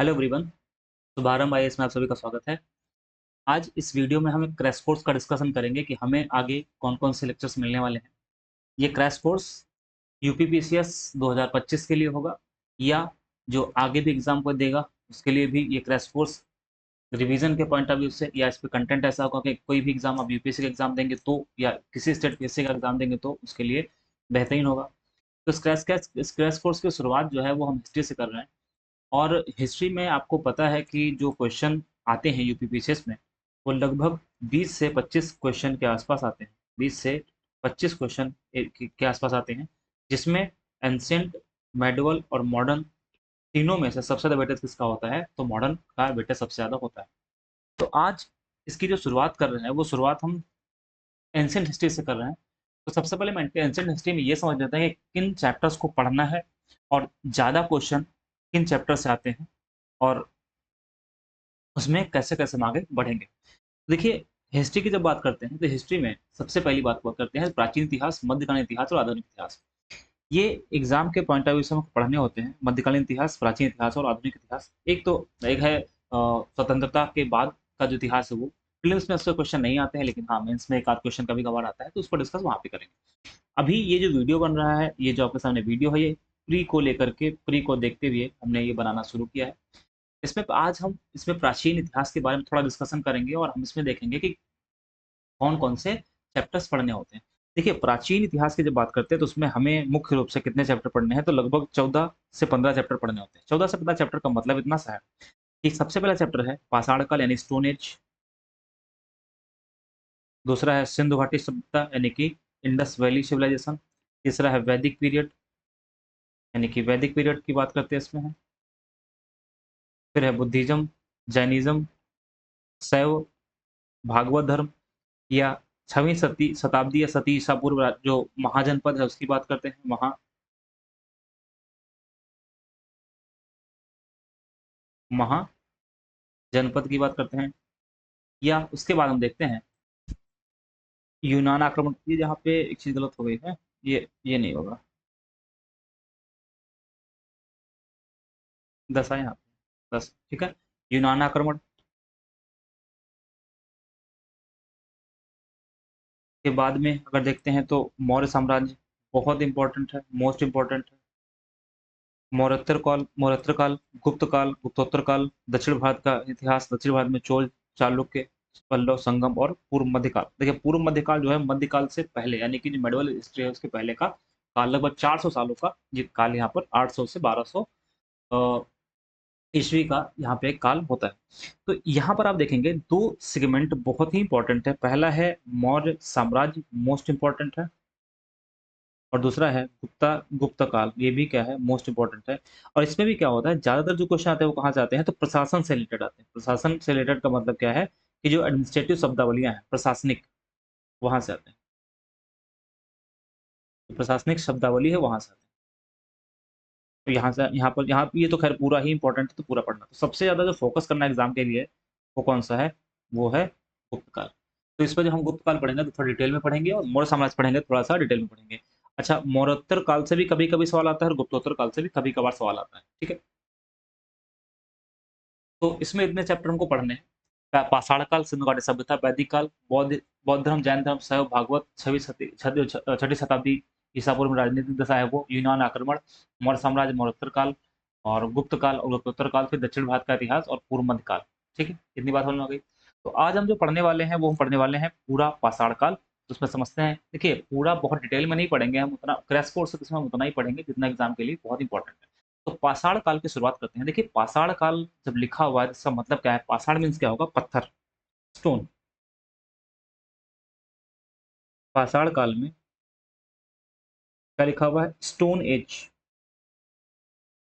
Hello everyone. शुभारंभ IAS में आप सभी का स्वागत है। आज इस वीडियो में हम एक क्रैश कोर्स का डिस्कशन करेंगे कि हमें आगे कौन-कौन से लेक्चर्स मिलने वाले हैं। ये क्रैश कोर्स यूपीपीसीएस 2025 के लिए होगा या जो आगे भी एग्जाम को देगा उसके लिए भी ये क्रैश कोर्स रिवीजन के पॉइंट ऑफ व्यू से या इस पे कंटेंट ऐसा होगा कि कोई भी एग्जाम आप यूपीएससी का एग्जाम देंगे तो या किसी स्टेट पीएससी का एग्जाम देंगे तो उसके लिए बेहतरीन होगा। तो इस क्रैश कोर्स की शुरुआत जो है वो हम हिस्ट्री से कर रहे हैं। और हिस्ट्री में आपको पता है कि जो क्वेश्चन आते हैं यूपीपीसीएस में वो लगभग 20 से 25 क्वेश्चन के आसपास आते हैं। 20 से 25 क्वेश्चन के आसपास आते हैं, जिसमें एंशिएंट, मेडिवल और मॉडर्न तीनों में से सबसे ज़्यादा वेटेज किसका होता है? तो मॉडर्न का वेटेज सबसे ज़्यादा होता है। तो आज इसकी जो शुरुआत कर रहे हैं वो शुरुआत हम एंशिएंट हिस्ट्री से कर रहे हैं। तो सबसे पहले मैं एंशिएंट हिस्ट्री में ये समझ लेते हैं कि किन चैप्टर्स को पढ़ना है और ज़्यादा क्वेश्चन किन चैप्टर से आते हैं और उसमें कैसे-कैसे हम आगे बढ़ेंगे। देखिए, हिस्ट्री की जब बात करते हैं, तो हिस्ट्री में सबसे पहली बात करते हैं प्राचीन इतिहास, मध्यकालीन इतिहास और आधुनिक इतिहास। ये एग्ज़ाम के पॉइंट ऑफ व्यू से हमको पढ़ने होते हैं, मध्यकालीन इतिहास, प्राचीन इतिहास और आधुनिक इतिहास। एक है स्वतंत्रता के बाद का जो इतिहास है वो, प्रीलिम्स में उससे क्वेश्चन नहीं आते हैं, लेकिन हाँ, मेंस में एक आध क्वेश्चन कभी-कभार आता है, तो उसको डिस्कस वहाँ पे करेंगे। अभी ये जो वीडियो बन रहा है, ये जो आपके सामने वीडियो है, ये प्री को देखते हुए हमने ये बनाना शुरू किया है। इसमें आज हम इसमें प्राचीन इतिहास के बारे में थोड़ा डिस्कशन करेंगे और हम इसमें देखेंगे कि कौन-कौन से चैप्टर्स पढ़ने होते हैं। देखिए, प्राचीन इतिहास की जब बात करते हैं तो उसमें हमें मुख्य रूप से कितने चैप्टर पढ़ने हैं, तो लगभग 14 से 15 चैप्टर पढ़ने होते हैं। 14 से 15 चैप्टर का मतलब इतना सा है कि सबसे पहला चैप्टर है पाषाण काल यानी स्टोन एज, दूसरा है सिंधु घाटी सभ्यता यानी कि इंडस वैली सिविलाइजेशन, तीसरा है वैदिक पीरियड यानी कि वैदिक पीरियड की बात करते हैं इसमें है। फिर है बुद्धिज़्म, जैनिज़्म, शैव, भागवत धर्म या 6वीं सती शताब्दी या सती ईसा पूर्व जो महाजनपद है उसकी बात करते हैं, महाजनपद की बात करते हैं या उसके बाद हम देखते हैं यूनान आक्रमण। ये जहाँ पे एक चीज़ गलत हो गई है, ये नहीं होगा, 10 है यहाँ पे, 10 ठीक है। यूनान आक्रमण के बाद में अगर देखते हैं तो मौर्य साम्राज्य बहुत इंपॉर्टेंट है, मोस्ट इंपॉर्टेंट है। मौर्योत्तर काल, गुप्त काल, गुप्तोत्तर काल, दक्षिण भारत का इतिहास, दक्षिण भारत में चोल, चालुक्य, पल्लव, संगम और पूर्व मध्यकाल। देखिए, पूर्व मध्यकाल जो है मध्यकाल से पहले यानी कि जो मेडिवल हिस्ट्री है उसके पहले का काल, लगभग 400 सालों का ये काल यहाँ पर 800 से 1200 ईस्वी का यहाँ पे काल होता है। तो यहाँ पर आप देखेंगे 2 सेगमेंट बहुत ही इंपॉर्टेंट है। पहला है मौर्य साम्राज्य, मोस्ट इंपॉर्टेंट है, और दूसरा है गुप्त काल, ये भी क्या है, मोस्ट इम्पोर्टेंट है। और इसमें भी क्या होता है, ज़्यादातर जो क्वेश्चन आते हैं वो कहाँ से आते हैं, तो प्रशासन से रिलेटेड आते हैं। प्रशासन से रिलेटेड का मतलब क्या है कि जो एडमिनिस्ट्रेटिव शब्दावलियाँ हैं, प्रशासनिक, वहाँ से आते हैं। तो प्रशासनिक शब्दावली है वहाँ से आते हैं। तो यहाँ ये तो खैर पूरा ही इंपॉर्टेंट है, तो पूरा पढ़ना। तो सबसे ज़्यादा जो फोकस करना है एग्जाम के लिए वो कौन सा है, वो है गुप्त काल। तो इस पर जब हम गुप्त काल पढ़ेंगे तो थोड़ा डिटेल में पढ़ेंगे और मौर्य साम्राज्य पढ़ेंगे थोड़ा सा डिटेल में पढ़ेंगे। अच्छा, मौर्योत्तर काल से भी कभी-कभी सवाल आता है और गुप्तोत्तर काल से भी कभी-कभार सवाल आता है, ठीक है? तो इसमें इतने चैप्टर हमको पढ़ने हैं। पाषाण काल, सिंधु घाटी सभ्यता, वैदिक काल, बौद्ध धर्म, जैन धर्म, शैव, भागवत, छठी शताब्दी ईसा पूर्व में राजनीतिक दशा है वो, यूनान आक्रमण, मौर्य साम्राज्य, मौर्योत्तर काल और गुप्त काल और गुप्तोत्तर काल, फिर दक्षिण भारत का इतिहास और पूर्व मध्य काल। ठीक है, इतनी बात समझ में आ गई। तो आज हम जो पढ़ने वाले हैं वो हम पढ़ने वाले हैं पूरा पाषाण काल। तो उसमें समझते हैं, देखिए पूरा बहुत डिटेल में नहीं पढ़ेंगे हम, उतना क्रैश कोर्स है तो इसमें हम उतना ही पढ़ेंगे जितना एग्जाम के लिए बहुत इंपॉर्टेंट है। तो पाषाण काल की शुरुआत करते हैं। देखिए, पाषाण काल जब लिखा हुआ है तो इसका मतलब क्या है? पाषाण मीन्स क्या होगा? पत्थर, स्टोन। पाषाण काल में क्या लिखा हुआ है? Stone age.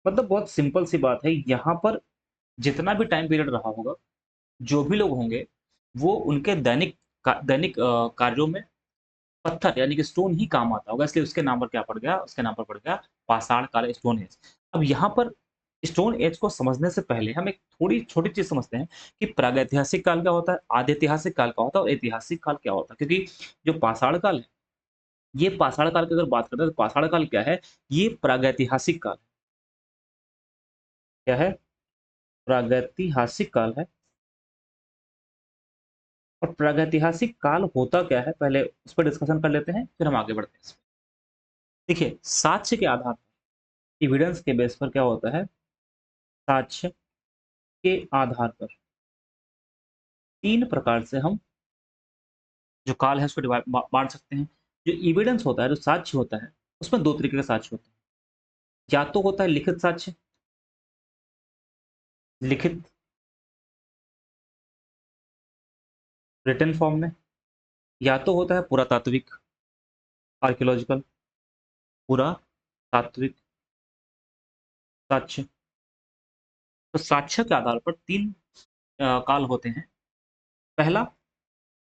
मतलब बहुत सिंपल सी बात है, यहाँ पर जितना भी टाइम पीरियड रहा होगा, जो भी लोग होंगे, वो उनके दैनिक कार्यों में पत्थर यानी कि स्टोन ही काम आता होगा, इसलिए उसके नाम पर क्या पड़ गया? उसके नाम पर पड़ गया पाषाण काल, स्टोन एज। अब यहाँ पर स्टोन एज को समझने से पहले हम एक थोड़ी छोटी चीज़ समझते हैं कि प्रागैतिहासिक काल क्या होता है, आधैतिहासिक काल क्या होता है और ऐतिहासिक काल क्या होता है? क्योंकि जो पाषाण काल है, ये पाषाण काल की अगर बात करते हैं तो पाषाण काल क्या है? ये प्रागैतिहासिक काल, क्या है? प्रागैतिहासिक काल है। और प्रागैतिहासिक काल होता क्या है, पहले उस पर डिस्कशन कर लेते हैं, फिर हम आगे बढ़ते हैं इसमें। देखिए, साक्ष्य के आधार पर, एविडेंस के बेस पर क्या होता है, साक्ष्य के आधार पर तीन प्रकार से हम जो काल है उसको बांट सकते हैं। जो एविडेंस होता है, जो साक्ष्य होता है, उसमें दो तरीके के साक्ष्य होते हैं। या तो होता है लिखित साक्ष्य, लिखित रिटन फॉर्म में, या तो होता है पुरातात्विक, आर्कियोलॉजिकल, पुरातात्विक साक्ष्य। तो साक्ष्य के आधार पर तीन काल होते हैं। पहला,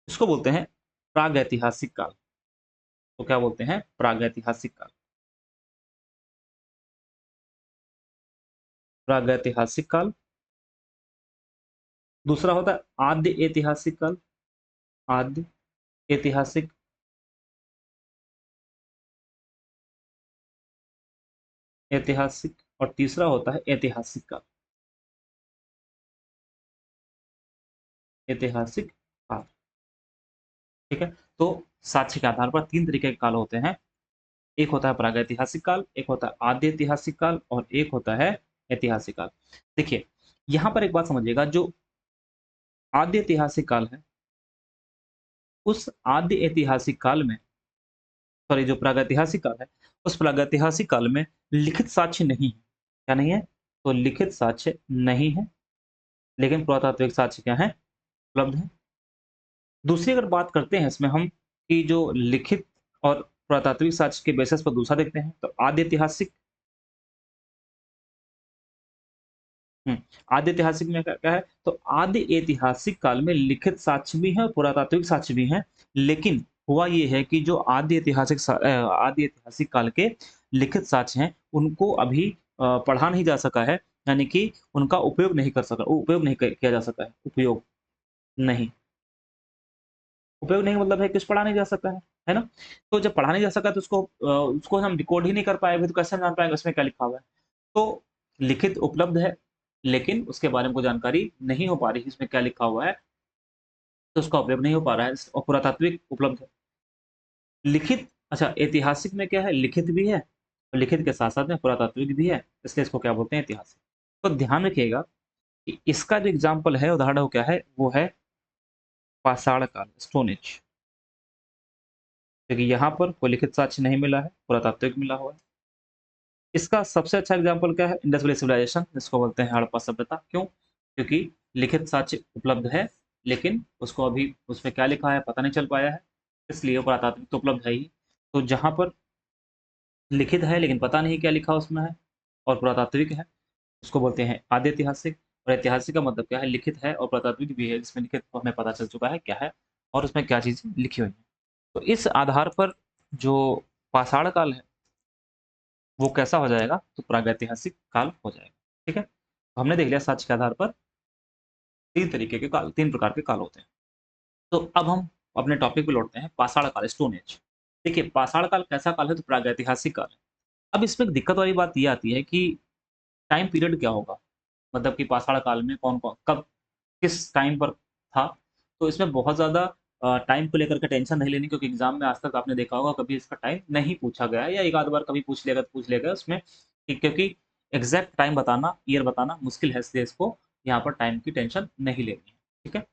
इसको बोलते हैं प्रागैतिहासिक काल। तो क्या बोलते हैं, प्रागैतिहासिक काल। प्रागैतिहासिक काल। दूसरा होता है आद्य ऐतिहासिक काल, आद्य ऐतिहासिक। ऐतिहासिक। और तीसरा होता है ऐतिहासिक काल, ऐतिहासिक काल। ठीक है। तो साक्ष्य के आधार पर तीन तरीके के काल होते हैं। एक होता है प्रागैतिहासिक काल, एक होता है आद्य ऐतिहासिक काल, और एक होता है ऐतिहासिक काल। देखिए, यहां पर एक बात समझिएगा, जो आद्य ऐतिहासिक काल है, उस आद्य ऐतिहासिक काल में, सॉरी, जो प्रागैतिहासिक काल है, उस प्रागैतिहासिक काल में लिखित साक्ष्य नहीं है। क्या नहीं है? तो लिखित साक्ष्य नहीं है, लेकिन पुरातात्विक साक्ष्य क्या है, उपलब्ध है। दूसरी अगर बात करते हैं इसमें हम, कि जो लिखित और पुरातात्विक साक्ष्य के बेसिस पर दूसरा देखते हैं, तो आद्य ऐतिहासिक। आद्य ऐतिहासिक में क्या क्या है, तो आद्य ऐतिहासिक काल में लिखित साक्ष्य भी है और पुरातात्विक साक्ष्य भी है। लेकिन हुआ ये है कि जो आद्य ऐतिहासिक काल के लिखित साक्ष्य हैं, उनको अभी पढ़ा नहीं जा सका है। यानी कि उनका उपयोग नहीं कर सका, उपयोग नहीं किया जा सका है। उपयोग नहीं, उपयोग नहीं मतलब है कि उसको पढ़ा नहीं जा सका है ना? तो जब पढ़ा नहीं जा सका, तो उसको हम डिकोड ही नहीं कर पाए, तो कैसे जान पाएंगे उसमें क्या लिखा हुआ है। तो लिखित उपलब्ध है, लेकिन उसके बारे में कोई जानकारी नहीं हो पा रही, इसमें क्या लिखा हुआ है, तो उसका उपयोग नहीं हो पा रहा है। और पुरातात्विक उपलब्ध है। लिखित, अच्छा, ऐतिहासिक में क्या है, लिखित भी है, और लिखित के साथ साथ में पुरातात्विक भी है, इसलिए इसको क्या बोलते हैं, ऐतिहासिक। तो ध्यान रखिएगा कि इसका जो एग्जाम्पल है, उदाहरण वो क्या है, वो है पाषाण काल, स्टोन एज। क्योंकि यहाँ पर कोई लिखित साक्ष्य नहीं मिला है, पुरातात्विक मिला हुआ है। इसका सबसे अच्छा एग्जाम्पल क्या है, इंडस वैली सिविलाइजेशन, जिसको बोलते हैं हड़प्पा सभ्यता। क्यों? क्योंकि लिखित साक्ष्य उपलब्ध है, लेकिन उसको अभी उसमें क्या लिखा है पता नहीं चल पाया है, इसलिए पुरातात्विक तो उपलब्ध है ही। तो जहाँ पर लिखित है लेकिन पता नहीं क्या लिखा उसमें है, और पुरातात्विक है, उसको बोलते हैं आद्य ऐतिहासिक। और ऐतिहासिक का मतलब क्या है, लिखित है और पुरातात्विक भी है, जिसमें लिखित तो हमें पता चल चुका है क्या है, और उसमें क्या चीज़ें लिखी हुई हैं। तो इस आधार पर जो पाषाण काल है, वो कैसा हो जाएगा, तो प्रागैतिहासिक काल हो जाएगा। ठीक है। तो हमने देख लिया साक्ष्य के आधार पर तीन तरीके के काल, तीन प्रकार के काल होते हैं। तो अब हम अपने टॉपिक पे लौटते हैं, पाषाण काल, स्टोन एज। देखिए, पाषाण काल कैसा काल है, तो प्रागैतिहासिक काल है। अब इसमें एक दिक्कत वाली बात ये आती है कि टाइम पीरियड क्या होगा, मतलब कि पाषाण काल में कौन कौन कब किस टाइम पर था। तो इसमें बहुत ज़्यादा टाइम को लेकर के टेंशन नहीं लेनी, क्योंकि एग्जाम में आज तक आपने देखा होगा कभी इसका टाइम नहीं पूछा गया है, या एक आध बार कभी पूछ लेगा तो पूछ लेगा उसमें, क्योंकि एग्जैक्ट टाइम बताना, ईयर बताना मुश्किल है, इसलिए इसको यहाँ पर टाइम की टेंशन नहीं लेनी है। ठीक है।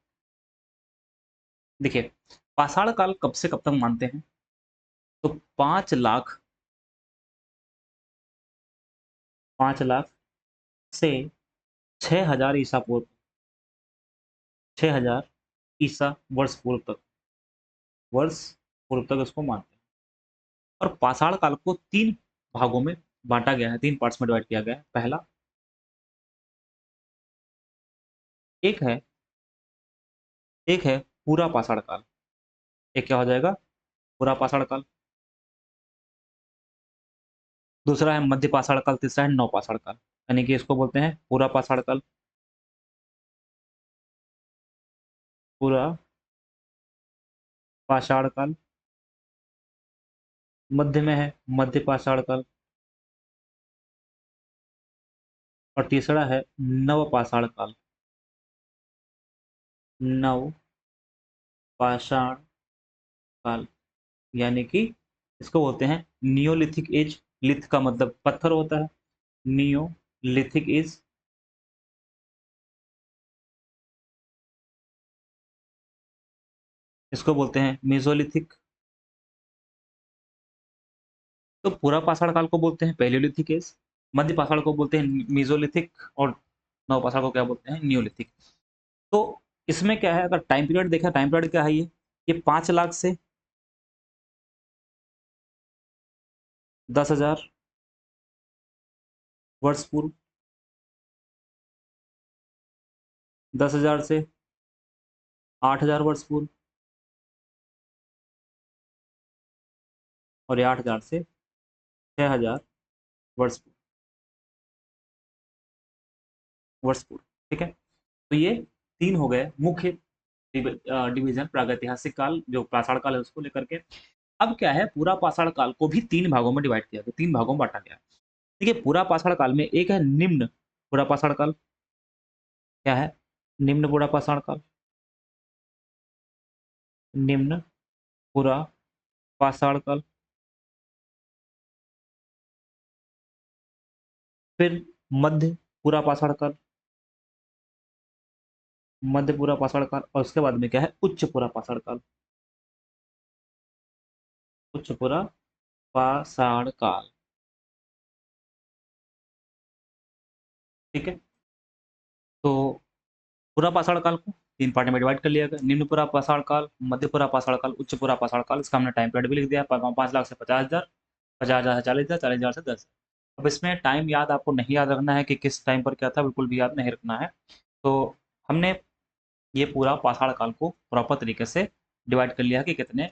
देखिए, पाषाण काल कब से कब तक मानते हैं, तो 5 लाख, 5 लाख से 6,000 ईसा पूर्व, 6,000 ईसा वर्ष पूर्व तक, वर्ष पूर्व तक इसको मानते हैं। और पाषाण काल को तीन भागों में बांटा गया है, तीन पार्ट्स में डिवाइड किया गया है। पहला, एक है एक है पूरा पाषाण काल। एक क्या हो जाएगा, पूरा पाषाण काल। दूसरा है मध्य पाषाण काल, तीसरा है नव पाषाण काल। यानी कि इसको बोलते हैं पूरा पाषाण काल, पूरा पाषाण काल। मध्य में है मध्य पाषाण काल, और तीसरा है नवपाषाण काल। नवपाषाण काल यानी कि इसको बोलते हैं नियोलिथिक एज। लिथ का मतलब पत्थर होता है, नियोलिथिक एज। इसको बोलते हैं मेसोलिथिक। तो पूरा पाषाण काल को बोलते हैं पैलियोलिथिक एज, मध्य पाषाण को बोलते हैं मेसोलिथिक, और नवपाषाण को क्या बोलते हैं, नियोलिथिक। तो इसमें क्या है, अगर टाइम पीरियड देखा, टाइम पीरियड क्या है, ये 5 लाख से 10,000 वर्ष पूर्व, 10,000 से 8,000 वर्ष पूर्व, और ये 8,000 से 6,000 वर्ष वर्ष पूर्व। ठीक है, तो ये 3 हो गए मुख्य डिवीजन प्रागैतिहासिक काल जो पाषाण काल है उसको लेकर के। अब क्या है, पूरा पाषाण काल को भी 3 भागों में डिवाइड किया गया, 3 भागों में बांटा गया। देखिए, पूरा पाषाण काल में एक है निम्न पूरा पाषाण काल। क्या है, निम्न पूरा पाषाण काल। निम्न पूरा पाषाण काल। फिर मध्य पूरा पाषाण काल, मध्य पूरा पाषाण काल, और उसके बाद में क्या है, उच्च पूरा पाषाण काल। उच्च पूरा पाषाण काल। ठीक है, तो पूरा पाषाण काल को 3 पार्ट में डिवाइड कर लिया गया, निम्न पूरा पाषाण काल, मध्य पूरा पाषाण काल, उच्च पूरा पाषाण काल। इसका हमने टाइम पीरियड भी लिख दिया, 5 लाख से 50,000, 50,000 से 40,000, 40,000 से 10। अब इसमें टाइम याद आपको नहीं याद रखना है कि किस टाइम पर क्या था, बिल्कुल भी याद नहीं रखना है। तो हमने ये पूरा पाषाण काल को प्रॉपर तरीके से डिवाइड कर लिया है कि कितने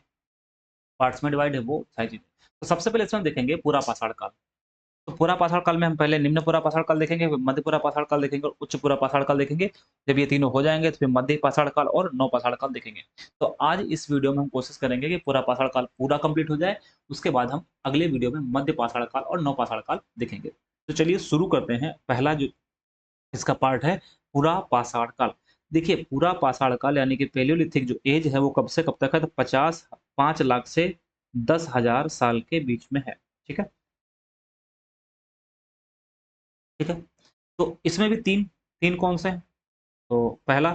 पार्ट्स में डिवाइड है वो सारी चीजें। तो सबसे पहले इसमें देखेंगे पूरा पाषाण काल। तो पूरा पाषाण काल में हम पहले निम्न पूरा पाषाण काल देखेंगे, फिर मध्य पूरा पाषाण काल देखेंगे और उच्च पूरा पाषाण काल देखेंगे। जब ये तीनों हो जाएंगे तो फिर मध्य पाषाण काल और नव पाषाण काल देखेंगे। तो आज इस वीडियो में हम कोशिश करेंगे कि पूरा पाषाण काल पूरा कंप्लीट हो जाए, उसके बाद हम अगले वीडियो में मध्य पाषाण काल और नव पाषाण काल देखेंगे। तो चलिए शुरू करते हैं। पहला जो इसका पार्ट है पूरा पाषाण काल। देखिए, पूरा पाषाण काल यानी कि पैलियोलिथिक जो एज है वो कब से कब तक है, तो 5 लाख से 10,000 साल के बीच में है। ठीक है, ठीक है। तो इसमें भी तीन तीन कौन से हैं, तो पहला,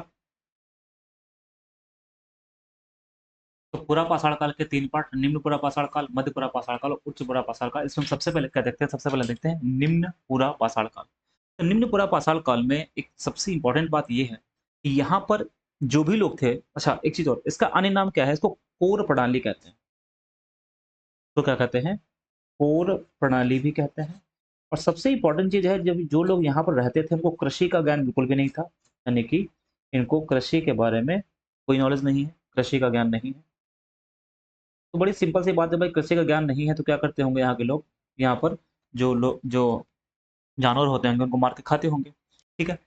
तो पूरा पाषाण काल के 3 पार्ट, निम्न पूरा पाषाण काल, मध्य पूरा पाषाण काल और उच्च पूरा पाषाण काल। इसमें सबसे पहले क्या देखते हैं, सबसे पहले देखते हैं निम्न पूरा पाषाण काल। तो निम्न पूरा पाषाण काल में एक सबसे इंपॉर्टेंट बात यह है कि यहाँ पर जो भी लोग थे, अच्छा एक चीज और, इसका अन्य नाम क्या है, इसको कोर प्रणाली कहते हैं। तो क्या कहते हैं, कोर प्रणाली भी कहते हैं। और सबसे इंपॉर्टेंट चीज है, जब जो लोग यहाँ पर रहते थे उनको कृषि का ज्ञान बिल्कुल भी नहीं था, यानी कि इनको कृषि के बारे में कोई नॉलेज नहीं है, कृषि का ज्ञान नहीं है। तो बड़ी सिंपल सी बात है भाई, कृषि का ज्ञान नहीं है तो क्या करते होंगे यहाँ के लोग, यहाँ पर जो लोग जो जानवर होते होंगे उनको मार के खाते होंगे। ठीक है,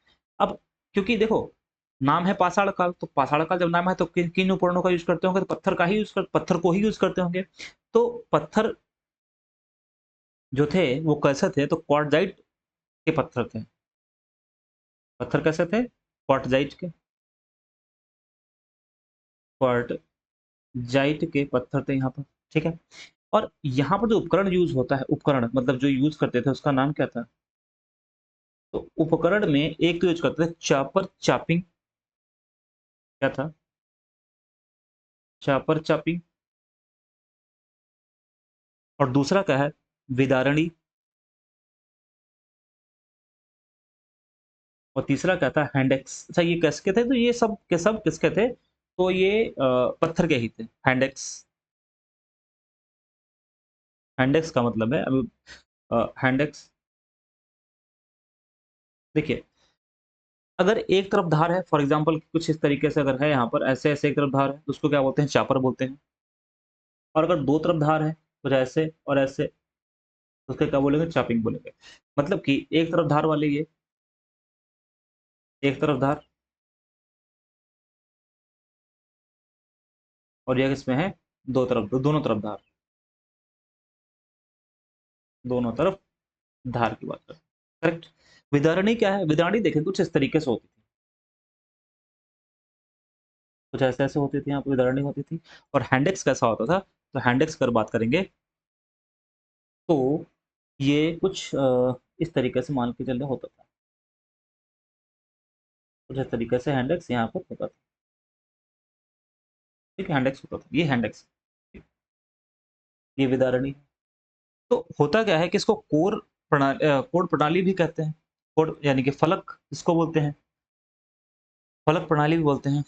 अब क्योंकि देखो नाम है पाषाण काल, तो पाषाण काल जब नाम है तो किन किन उपकरणों का यूज करते होंगे, तो पत्थर को ही यूज करते होंगे। तो पत्थर जो थे वो कैसे थे, तो क्वार्टजाइट के पत्थर थे। पत्थर कैसे थे, क्वार्टजाइट के, क्वार्टजाइट के पत्थर थे यहाँ पर। ठीक है, और यहाँ पर जो उपकरण यूज होता है, उपकरण मतलब जो यूज करते थे उसका नाम क्या था, तो उपकरण में एक तो यूज करते थे चापर चापिंग। क्या था, चापर चापिंग। और दूसरा क्या है, विदारणी। और तीसरा क्या था, हैंडेक्स। अच्छा ये किसके थे, तो ये सब के सब किसके थे, तो ये पत्थर के ही थे, हैंडेक्स। हैंडेक्स का मतलब है अभी, हैंडेक्स। देखिए, अगर एक तरफ धार है, फॉर एग्जांपल कुछ इस तरीके से अगर है, यहाँ पर ऐसे ऐसे एक तरफ धार है तो उसको क्या बोलते हैं, चापर बोलते हैं। और अगर दो तरफ धार है, कुछ ऐसे और ऐसे, तो उसके क्या बोलेंगे, चापिंग बोलेंगे। मतलब कि एक तरफ धार वाले ये, एक तरफ धार, और ये किसमें है, दोनों तरफ धार, दोनों तरफ धार की बात करें, करेक्ट। विदारणी क्या है? विदारणी देखें कुछ इस तरीके से होती थी, कुछ ऐसे ऐसे होती थी, यहाँ पे विदारणी होती थी। और हैंडेक्स कैसा होता था? तो हैंडेक्स की अगर बात करेंगे तो ये कुछ इस तरीके से मान के चलना होता था, कुछ इस तरीके से हैंडेक्स यहाँ पर होता था। ठीक है, हैंडेक्स होता था, ये हैंडेक्स, ये विदारणी। तो होता क्या है कि इसको कोड प्रणाली भी कहते हैं। कोड यानी कि फलक इसको बोलते हैं, फलक प्रणाली भी बोलते हैं।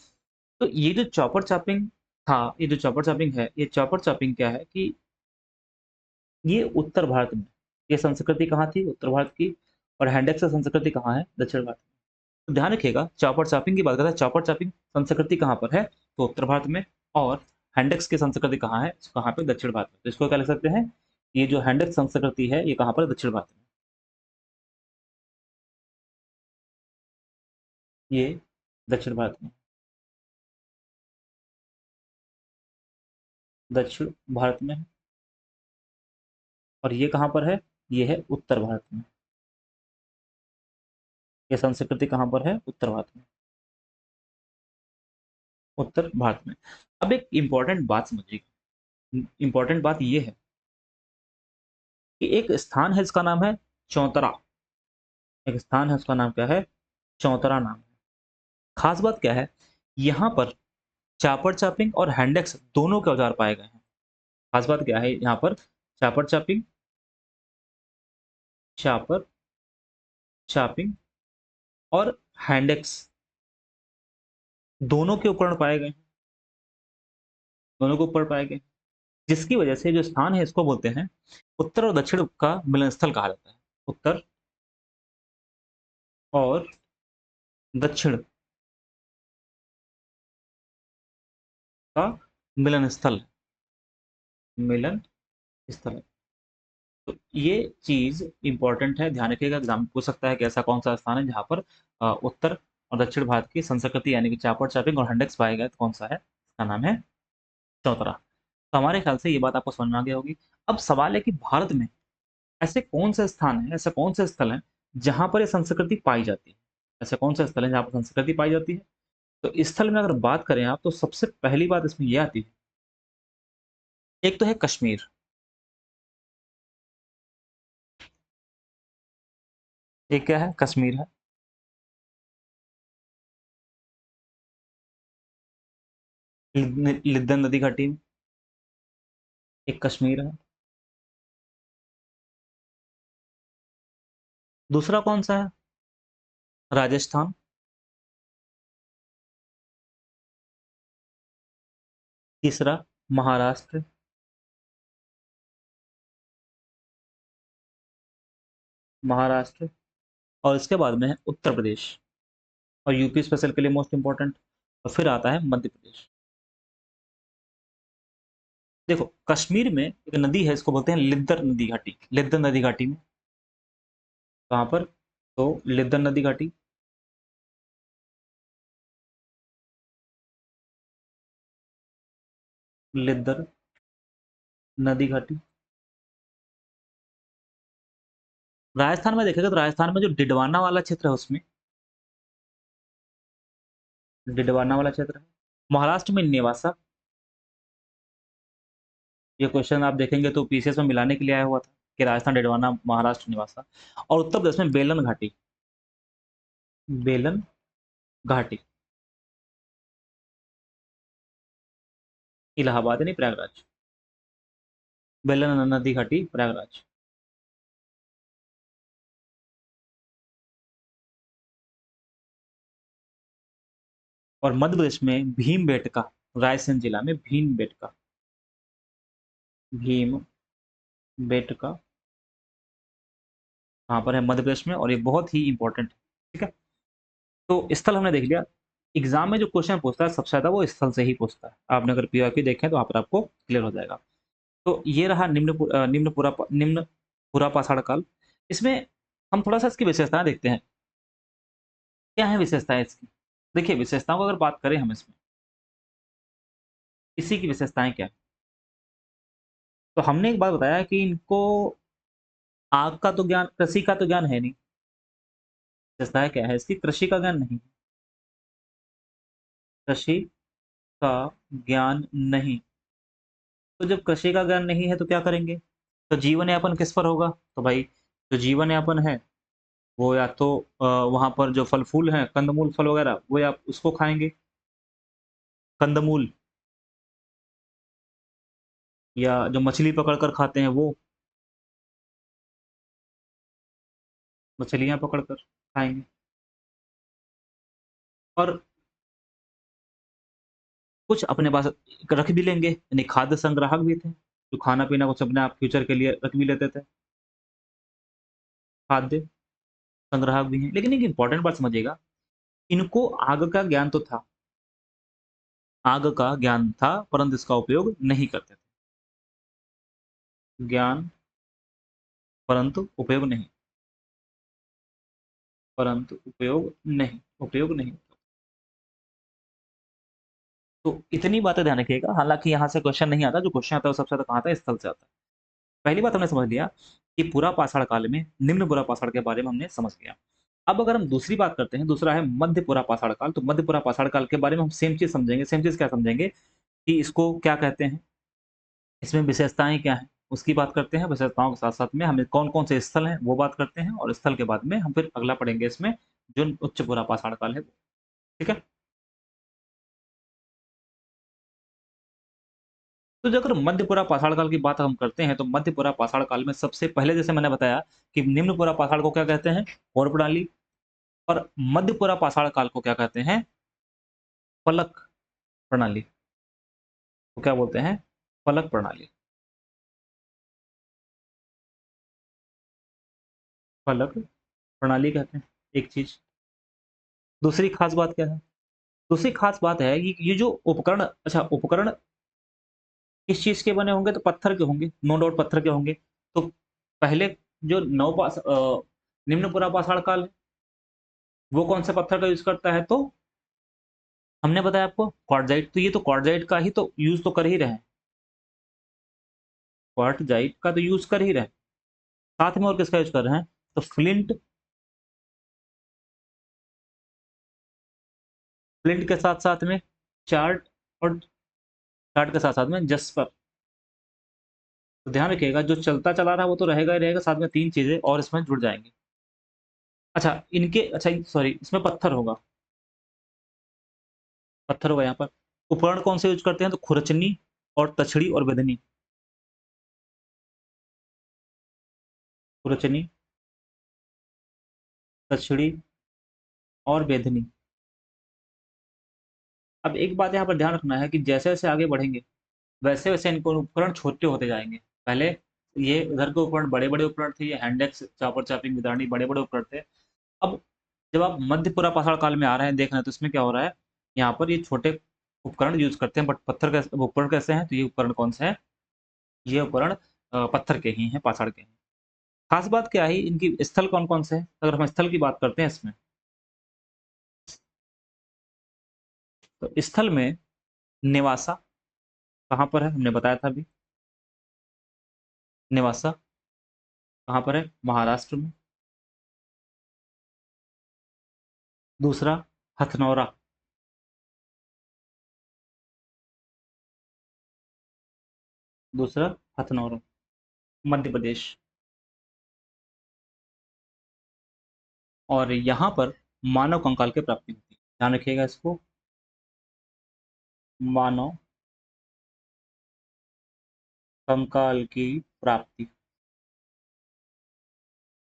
तो ये जो चॉपर चॉपिंग था, ये जो चॉपर चॉपिंग है, ये चॉपर चॉपिंग क्या है कि ये उत्तर भारत में, ये संस्कृति कहाँ थी? उत्तर भारत की। और हैंडेक्स की संस्कृति कहाँ है? दक्षिण भारत में। तो ध्यान रखिएगा, चॉपर चॉपिंग की बात करते हैं, चॉपर चॉपिंग संस्कृति कहाँ पर है? तो उत्तर भारत में। और हैंडेक्स की संस्कृति कहाँ है? कहाँ पे? दक्षिण भारत में। तो इसको क्या लिख सकते हैं? ये जो हैंडेक्स संस्कृति है ये कहाँ पर? दक्षिण भारत में। ये दक्षिण भारत में, दक्षिण भारत में है। और ये कहाँ पर है? ये है उत्तर भारत में। ये संस्कृति कहाँ पर है? उत्तर भारत में, उत्तर भारत में। अब एक इंपॉर्टेंट बात समझिए, इंपॉर्टेंट बात ये है कि एक स्थान है इसका नाम है चौतरा। एक स्थान है उसका नाम क्या है? चौतरा नाम है। खास बात क्या है? यहाँ पर चापर चापिंग और हैंडेक्स दोनों के औजार पाए गए हैं। खास बात क्या है यहाँ पर? चापर चापिंग, चापर चापिंग और हैंडेक्स दोनों के उपकरण पाए गए हैं, दोनों के ऊपर पाए गए, जिसकी वजह से जो स्थान है इसको बोलते हैं उत्तर और दक्षिण का मिलन स्थल कहा जाता है। उत्तर और दक्षिण का मिलन स्थल, मिलन स्थल। तो ये चीज इंपॉर्टेंट है, ध्यान रखिएगा, एग्जाम में पूछ सकता है कि ऐसा कौन सा स्थान है जहाँ पर उत्तर और दक्षिण भारत की संस्कृति यानी कि चापर चापिंग और हैंडेक्स पाए गए, तो कौन सा है? इसका नाम है चौतरा। तो हमारे ख्याल से ये बात आपको समझ में आ गई होगी। अब सवाल है कि भारत में ऐसे कौन से स्थान है, ऐसे कौन से स्थल हैं जहां पर ये संस्कृति पाई जाती है? ऐसे कौन से स्थल हैं जहां पर संस्कृति पाई जाती है? तो स्थल में अगर बात करें आप, तो सबसे पहली बात इसमें ये आती है, एक तो है कश्मीर। एक क्या है? कश्मीर है। लिद्दन नदी घाटी में एक कश्मीर है। दूसरा कौन सा है? राजस्थान। तीसरा महाराष्ट्र। महाराष्ट्र। और इसके बाद में है उत्तर प्रदेश। और यूपी स्पेशल के लिए मोस्ट इंपॉर्टेंट। और फिर आता है मध्य प्रदेश। देखो, कश्मीर में एक नदी है, इसको बोलते हैं लिद्दर नदी घाटी। लिद्दर नदी घाटी में कहाँ पर? तो लिद्दर नदी घाटी, लिद्दर नदी घाटी। राजस्थान में देखेगा तो राजस्थान में जो डिडवाना वाला क्षेत्र है उसमें, डिडवाना वाला क्षेत्र है। महाराष्ट्र में नेवासा। ये क्वेश्चन आप देखेंगे तो पीसीएस में मिलाने के लिए आया हुआ था कि राजस्थान डिडवाना, महाराष्ट्र नेवासा। और उत्तर प्रदेश में बेलन घाटी, बेलन घाटी। इलाहाबाद यानी प्रयागराज, बेलन नदी घाटी प्रयागराज। और मध्य प्रदेश में भीम रायसेन जिला में भीम भीम बेटका वहां पर है मध्य प्रदेश में, और ये बहुत ही इंपॉर्टेंट है। ठीक है, तो स्थल हमने देख लिया। एग्जाम में जो क्वेश्चन पूछता है सबसे ज्यादा वो स्थल से ही पूछता है। आपने अगर पीओक्यू देखें तो वहाँ पर आपको क्लियर हो जाएगा। तो ये रहा निम्न पूरा पाषाण काल। इसमें हम थोड़ा सा इसकी विशेषताएं देखते हैं। क्या है विशेषताएं इसकी? देखिए, विशेषताओं को अगर बात करें हम इसमें, इसी की विशेषताएं क्या है? तो हमने एक बात बताया कि इनको आग का तो ज्ञान, कृषि का तो ज्ञान है नहीं। विशेषताएं क्या है इसकी? कृषि का ज्ञान नहीं, कृषि का ज्ञान नहीं। तो जब कृषि का ज्ञान नहीं है तो क्या करेंगे? तो जीवन यापन किस पर होगा? तो भाई जो जीवन यापन है वो या तो वहाँ पर जो फल-फूल हैं, कंदमूल फल वगैरह, वो या उसको खाएँगे, कंदमूल, या जो मछली पकड़ कर खाते हैं वो, मछलियाँ पकड़ कर खाएँगे। और कुछ अपने पास रख भी लेंगे, यानी खाद्य संग्राहक भी थे, जो खाना-पीना कुछ अपने आप फ्यूचर के लिए रख भी लेते थे, खाद्य संग्राहक भी हैं। लेकिन एक इम्पोर्टेंट बात समझिएगा, इनको आग का ज्ञान तो था, आग का ज्ञान था, परंतु इसका उपयोग नहीं करते थे। ज्ञान परंतु उपयोग नहीं, परंतु उपयोग नहीं। तो इतनी बातें ध्यान रखिएगा, हालाँकि यहाँ से क्वेश्चन नहीं आता, जो क्वेश्चन आता है वो सबसे ज़्यादा कहाँ आता है? स्थल से आता है। पहली बात हमने समझ लिया कि पूरा पाषाण काल में निम्न पूरा पाषाण के बारे में हमने समझ लिया। अब अगर हम दूसरी बात करते हैं, दूसरा है मध्य पूरा पाषाण काल, तो मध्य पूरा पाषाण काल के बारे में हम सेम चीज़ समझेंगे। सेम चीज़ क्या समझेंगे कि इसको क्या कहते हैं, इसमें विशेषताएँ क्या हैं, उसकी बात करते हैं। विशेषताओं के साथ-साथ में हमें कौन-कौन से स्थल हैं, वो बात करते हैं, और स्थल के बाद में हम फिर अगला पढ़ेंगे इसमें, जो उच्च पूरा पाषाण काल है वो। ठीक है? तो जो अगर मध्यपुरा पाषाण काल की बात हम करते हैं, तो मध्यपुरा पाषाण काल में सबसे पहले जैसे मैंने बताया कि निम्नपुरा पाषाण को क्या कहते हैं? पौर प्रणाली। और मध्यपुरा पाषाण काल को क्या कहते हैं? फलक प्रणाली। तो क्या बोलते हैं? फलक प्रणाली। फलक प्रणाली कहते हैं एक चीज़। दूसरी खास बात क्या है? दूसरी खास बात है कि ये जो उपकरण, अच्छा उपकरण किस चीज़ के बने होंगे? तो पत्थर के होंगे, नो डाउट पत्थर के होंगे। तो पहले जो निम्नपुरा पाषाण काल है, वो कौन से पत्थर का यूज़ करता है? तो हमने बताया आपको क्वार्टज़ाइट, तो ये तो क्वार्टज़ाइट का ही तो यूज़ तो कर ही रहे हैं। क्वार्टज़ाइट का तो यूज़ कर ही रहे हैं। साथ में और किसका यूज़ कर रहे हैं? तो फ्लिंट, फ्लिंट के साथ-साथ में चार्ट, और चार्ट के साथ-साथ में जस्पर। तो ध्यान रखिएगा, जो चलता चला रहा है वो तो रहेगा ही रहेगा, साथ में 3 चीज़ें और इसमें जुड़ जाएँगी। अच्छा इनके, अच्छा सॉरी, इसमें पत्थर होगा, पत्थर होगा यहाँ पर। उपकरण कौन से यूज़ करते हैं? तो खुरचनी और तछड़ी और बेधनी। खुरचनी, तछड़ी और बेधनी। अब एक बात यहाँ पर ध्यान रखना है कि जैसे-जैसे आगे बढ़ेंगे, वैसे-वैसे इनको उपकरण छोटे होते जाएँगे। पहले ये इधर के उपकरण बड़े-बड़े उपकरण थे, ये हैंड एक्स, चॉपर, चॉपिंग, विदारणी बड़े-बड़े उपकरण थे। अब जब आप मध्यपुरा पाषाण काल में आ रहे हैं, देख रहे हैं, तो इसमें क्या हो रहा है, यहाँ पर ये छोटे उपकरण यूज़ करते हैं, बट पत्थर कैसे, उपकरण कैसे हैं? तो ये उपकरण कौन से हैं? ये उपकरण पत्थर के ही हैं, पाषाण के हैं। खास बात क्या है, इनकी स्थल कौन-कौन से हैं? अगर हम स्थल की बात करते हैं इसमें, तो स्थल में नेवासा कहाँ पर है? हमने बताया था अभी, नेवासा कहाँ पर है? महाराष्ट्र में। दूसरा हथनौरा, दूसरा हथनौरा, मध्य प्रदेश। और यहाँ पर मानव कंकाल की प्राप्ति होती है। ध्यान रखिएगा इसको, मानव कंकाल की प्राप्ति।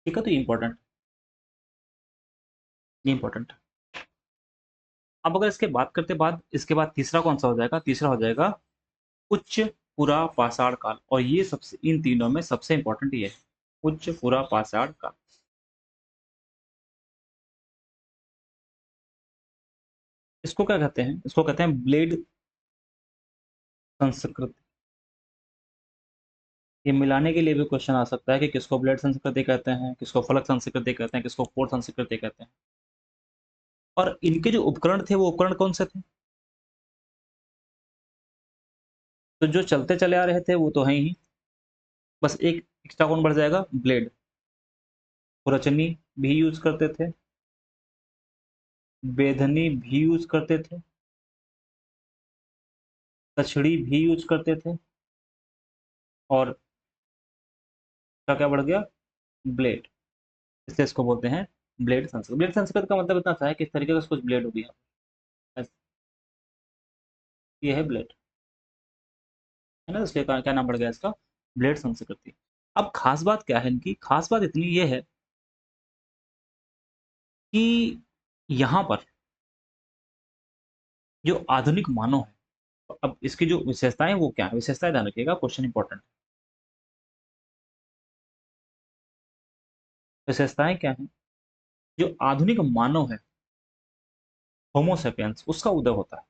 ठीक है, तो ये इम्पोर्टेंट। अब अगर इसके बात करते बाद, इसके बाद तीसरा कौन सा हो जाएगा? तीसरा हो जाएगा उच्च पुरा पाषाण काल, और ये सबसे, इन तीनों में सबसे इम्पोर्टेंट ये है, उच्च पुरा पाषाण काल। इसको क्या कहते हैं? इसको कहते हैं ब्लेड संस्कृति। ये मिलाने के लिए भी क्वेश्चन आ सकता है कि किसको ब्लेड संस्कृति कहते हैं, किसको फलक संस्कृति कहते हैं, किसको पोर संस्कृति कहते हैं। और इनके जो उपकरण थे, वो उपकरण कौन से थे? तो जो चलते चले आ रहे थे वो तो हैं ही, बस एक एक्स्ट्रा कौन बढ़ जाएगा? ब्लेड। खुरचनी भी यूज करते थे, बेधनी भी यूज करते थे, कछड़ी भी यूज करते थे, और क्या बढ़ गया, ब्लेड। इसलिए इसको बोलते हैं ब्लेड संस्कृत। ब्लेड संस्कृत का मतलब इतना सा है कि इस तरीके का कुछ ब्लेड हो गया, बस ये है ब्लेड, है ना। इसलिए क्या नाम पड़ गया इसका, ब्लेड संस्कृति। अब खास बात क्या है इनकी, खास बात इतनी ये है कि यहाँ पर जो आधुनिक मानव है, तो अब इसकी जो विशेषताएं वो क्या है, विशेषताएं ध्यान रखिएगा, क्वेश्चन इंपॉर्टेंट। विशेषताएं क्या है, जो आधुनिक मानव है, होमोसेपियंस, उसका उदय होता है।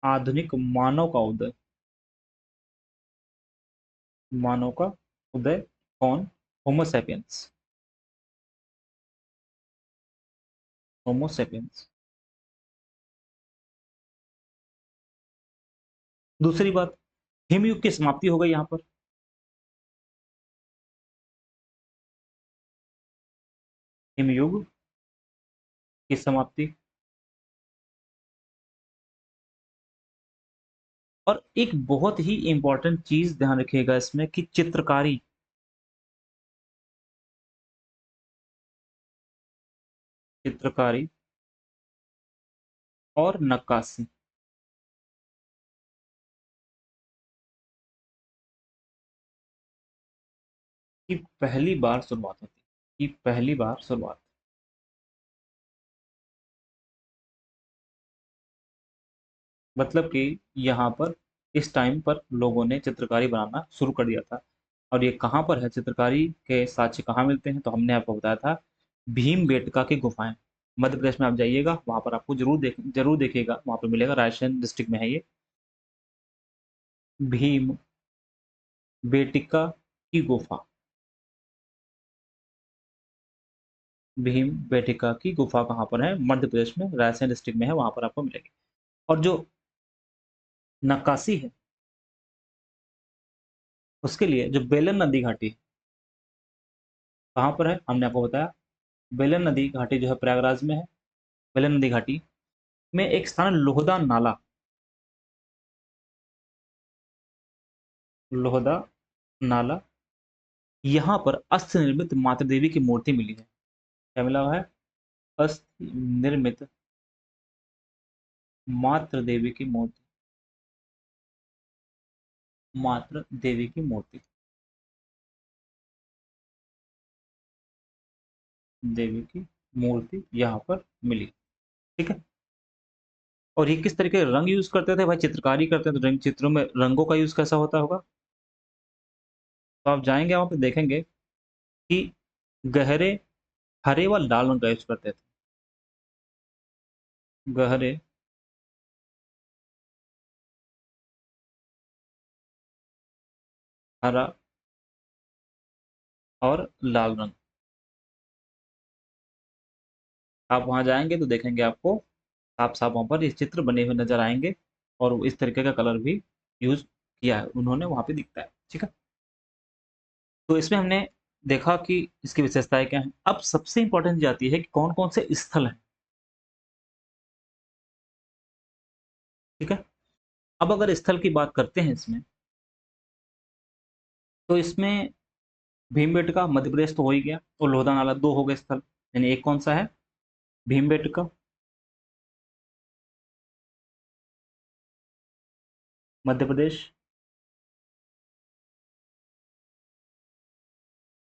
आधुनिक मानव का उदय, मानव का उदय कौन, होमोसेपियंस, होमोसेपियंस। दूसरी बात, हिमयुग की समाप्ति हो गई यहाँ पर, हिमयुग की समाप्ति। और एक बहुत ही इंपॉर्टेंट चीज ध्यान रखिएगा इसमें कि चित्रकारी, चित्रकारी और नक्काशी की पहली बार शुरुआत होती है, की पहली बार शुरुआत, मतलब कि यहाँ पर इस टाइम पर लोगों ने चित्रकारी बनाना शुरू कर दिया था। और ये कहाँ पर है, चित्रकारी के साक्ष्य कहाँ मिलते हैं, तो हमने आपको बताया था भीमबेटका की गुफाएं। मध्य प्रदेश में आप जाइएगा, वहां पर आपको जरूर देखिएगा, वहां पर मिलेगा, रायसेन डिस्ट्रिक्ट में है ये, भीम बेटिका की गुफा, भीम बेटिका की गुफा कहाँ पर है, मध्य प्रदेश में रायसेन डिस्ट्रिक्ट में है, वहां पर आपको मिलेगी। और जो नक्काशी है, उसके लिए जो बेलन नदी घाटी है, कहाँ पर है, हमने आपको बताया, बेलन नदी घाटी जो है प्रयागराज में है। बेलन नदी घाटी में एक स्थान है लोहदा नाला, लोहदा नाला, यहाँ पर अस्त निर्मित मातृ देवी की मूर्ति मिली है। क्या मिला हुआ है, अस्त निर्मित मातृ देवी की मूर्ति, मातृ देवी की मूर्ति, देवी की मूर्ति यहाँ पर मिली। ठीक है। और ये किस तरीके के रंग यूज करते थे भाई, चित्रकारी करते हैं तो रंग, चित्रों में रंगों का यूज कैसा होता होगा, तो आप जाएंगे वहां पे देखेंगे कि गहरे हरे व लाल रंग का यूज करते थे, गहरे हरा और लाल रंग। आप वहां जाएंगे तो देखेंगे आपको साफ साफ वहां पर ये चित्र बने हुए नजर आएंगे, और इस तरीके का कलर भी यूज किया है उन्होंने, वहां पे दिखता है। ठीक है। तो इसमें हमने देखा कि इसकी विशेषताएं क्या हैं। अब सबसे इंपॉर्टेंट जाती है कि कौन कौन से स्थल हैं। ठीक है। अब अगर स्थल की बात करते हैं इसमें, तो इसमें भीमबेटका मध्य प्रदेश तो हो ही गया, और लोहदा नाला, दो हो गए स्थल। यानी एक कौन सा है, भीमबेटका मध्य प्रदेश,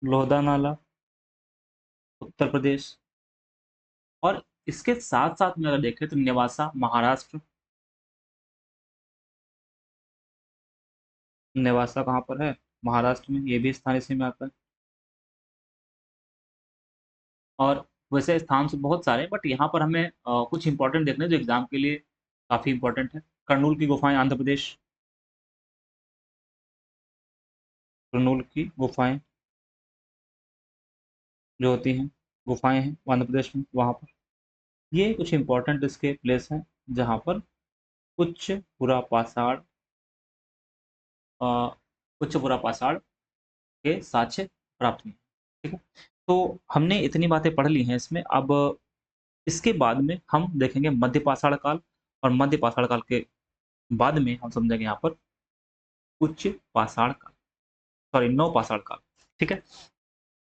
लोहदा नाला उत्तर प्रदेश, और इसके साथ साथ में अगर देखें तो नेवासा महाराष्ट्र। नेवासा कहाँ पर है, महाराष्ट्र में, ये भी स्थान इसी में आता है। और वैसे स्थान से बहुत सारे, बट यहाँ पर हमें कुछ इंपॉर्टेंट देखने जो एग्जाम के लिए काफी इंपॉर्टेंट है। कर्नूल की गुफाएं आंध्र प्रदेश, कर्नूल की गुफाएं जो होती हैं, गुफाएं हैं वो आंध्र प्रदेश में, वहाँ पर ये कुछ इंपॉर्टेंट इसके प्लेस हैं जहाँ पर उच्च पुरा पाषाण, अ, उच्च पुरा पाषाण के साक्ष्य प्राप्त हुए। ठीक है। तो हमने इतनी बातें पढ़ ली हैं इसमें। अब इसके बाद में हम देखेंगे मध्य पाषाण काल, और मध्य पाषाण काल के बाद में हम समझेंगे यहाँ पर उच्च पाषाण काल, सॉरी नव पाषाण काल। ठीक है,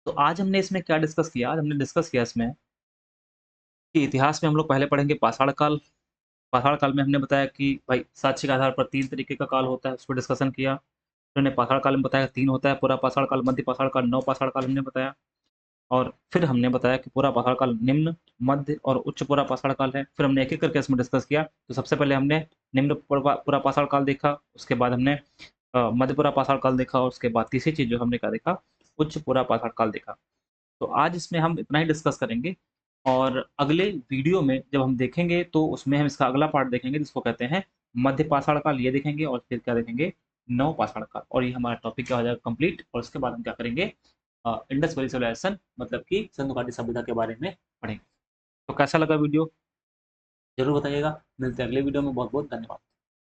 तो आज हमने इसमें क्या डिस्कस किया? आज हमने डिस्कस किया इसमें कि इतिहास में हम लोग पहले पढ़ेंगे पाषाण काल। पाषाण काल में हमने बताया कि भाई साक्ष्य के आधार पर 3 तरीके का काल होता है, उस पर डिस्कशन किया। फिर हमने पाषाण काल में बताया 3 होता है, पूरा पाषाण काल, मध्य पाषाण काल, नव पाषाण काल हमने बताया। और फिर हमने बताया कि पूरा पाषाण काल निम्न, मध्य और उच्च पूरा पाषाण काल है। फिर हमने एक-एक करके इसमें डिस्कस किया। तो सबसे पहले हमने निम्न पूरा पाषाण काल देखा, उसके बाद हमने मध्य पूरा पाषाण काल देखा, और उसके बाद तीसरी चीज़ जो हमने क्या देखा, उच्च पूरा पाषाण काल देखा। तो आज इसमें हम इतना ही डिस्कस करेंगे, और अगले वीडियो में जब हम देखेंगे तो उसमें हम इसका अगला पार्ट देखेंगे जिसको कहते हैं मध्य पाषाण काल, ये देखेंगे। और फिर क्या देखेंगे, नव पाषाण काल। और ये हमारा टॉपिक क्या हो जाएगा, कंप्लीट। और उसके बाद हम क्या करेंगे, इंडस वैली सिविलाइजेशन मतलब कि सिंधु घाटी सभ्यता के बारे में पढ़ेंगे। तो कैसा लगा वीडियो, जरूर बताइएगा। मिलते हैं अगले वीडियो में। बहुत बहुत धन्यवाद।